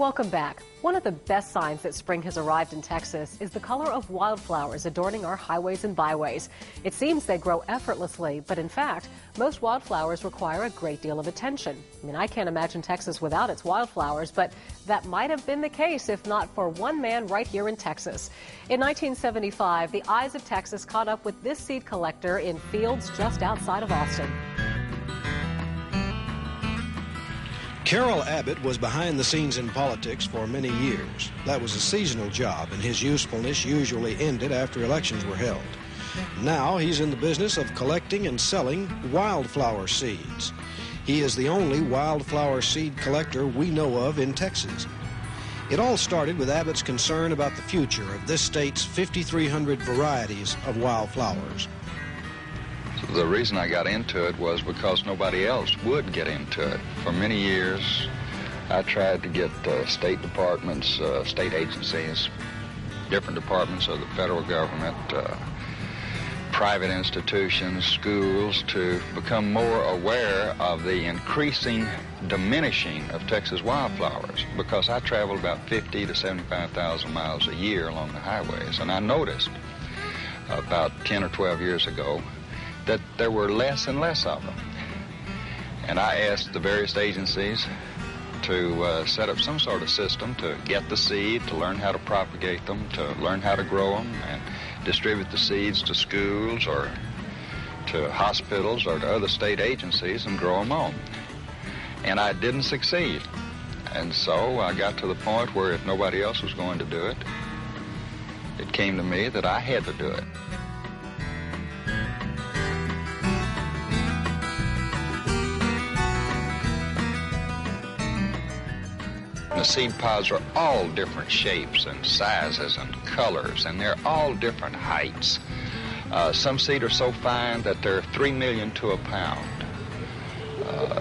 Welcome back. One of the best signs that spring has arrived in Texas is the color of wildflowers adorning our highways and byways. It seems they grow effortlessly, but in fact, most wildflowers require a great deal of attention. I can't imagine Texas without its wildflowers, but that might have been the case if not for one man right here in Texas. In 1975, the eyes of Texas caught up with this seed collector in fields just outside of Austin. Carroll Abbott was behind the scenes in politics for many years. That was a seasonal job, and his usefulness usually ended after elections were held. Now he's in the business of collecting and selling wildflower seeds. He is the only wildflower seed collector we know of in Texas. It all started with Abbott's concern about the future of this state's 5,300 varieties of wildflowers. The reason I got into it was because nobody else would get into it. For many years, I tried to get state departments, state agencies, different departments of the federal government, private institutions, schools, to become more aware of the increasing diminishing of Texas wildflowers, because I travel about 50 to 75,000 miles a year along the highways, and I noticed about 10 or 12 years ago that there were less and less of them. And I asked the various agencies to set up some sort of system to get the seed, to learn how to propagate them, to learn how to grow them, and distribute the seeds to schools or to hospitals or to other state agencies and grow them on. And I didn't succeed. And so I got to the point where if nobody else was going to do it, it came to me that I had to do it. The seed pods are all different shapes and sizes and colors, and they're all different heights. Some seed are so fine that they're 3 million to a pound.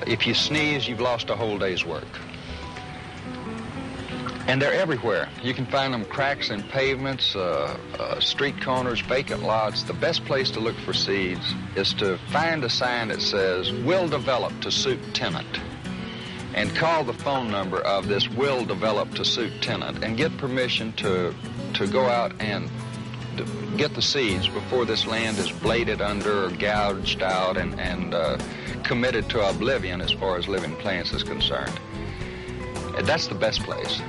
If you sneeze, you've lost a whole day's work. And they're everywhere. You can find them cracks in pavements, street corners, vacant lots. The best place to look for seeds is to find a sign that says, "Will develop to suit tenant," and call the phone number of this will develop to suit tenant and get permission to go out and get the seeds before this land is bladed under or gouged out and committed to oblivion as far as living plants is concerned. That's the best place,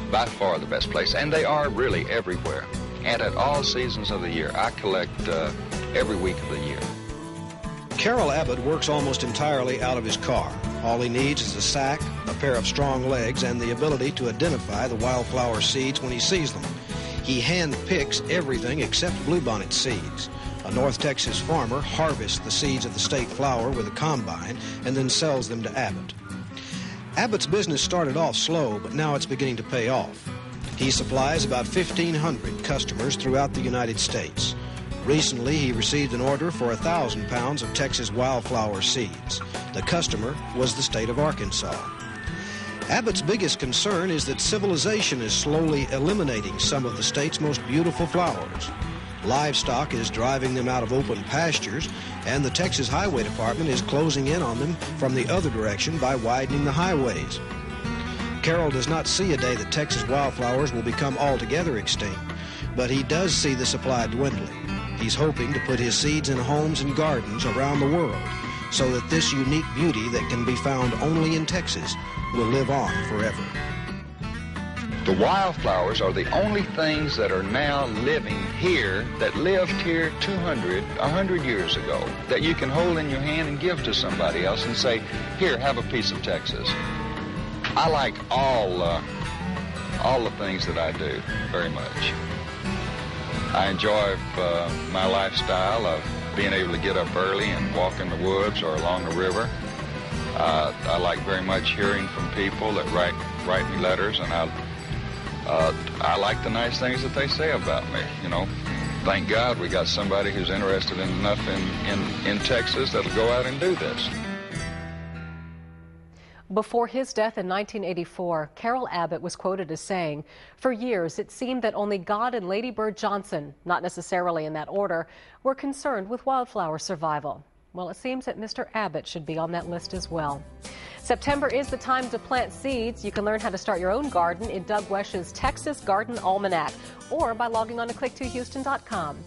by far the best place, and they are really everywhere. And at all seasons of the year. I collect every week of the year. Carroll Abbott works almost entirely out of his car. All he needs is a sack, a pair of strong legs, and the ability to identify the wildflower seeds when he sees them. He hand-picks everything except bluebonnet seeds. A North Texas farmer harvests the seeds of the state flower with a combine and then sells them to Abbott. Abbott's business started off slow, but now it's beginning to pay off. He supplies about 1,500 customers throughout the United States. Recently, he received an order for 1,000 pounds of Texas wildflower seeds. The customer was the state of Arkansas. Abbott's biggest concern is that civilization is slowly eliminating some of the state's most beautiful flowers. Livestock is driving them out of open pastures, and the Texas Highway Department is closing in on them from the other direction by widening the highways. Carroll does not see a day that Texas wildflowers will become altogether extinct, but he does see the supply dwindling. He's hoping to put his seeds in homes and gardens around the world so that this unique beauty that can be found only in Texas will live on forever. The wildflowers are the only things that are now living here that lived here 200, 100 years ago, that you can hold in your hand and give to somebody else and say, "Here, have a piece of Texas." I like all the things that I do very much. I enjoy my lifestyle of being able to get up early and walk in the woods or along the river. I like very much hearing from people that write me letters, and I like the nice things that they say about me. Thank God we got somebody who's interested enough in Texas that'll go out and do this. Before his death in 1984, Carroll Abbott was quoted as saying, "For years, it seemed that only God and Lady Bird Johnson, not necessarily in that order, were concerned with wildflower survival." Well, it seems that Mr. Abbott should be on that list as well. September is the time to plant seeds. You can learn how to start your own garden in Doug Wesch's Texas Garden Almanac or by logging on to click2houston.com.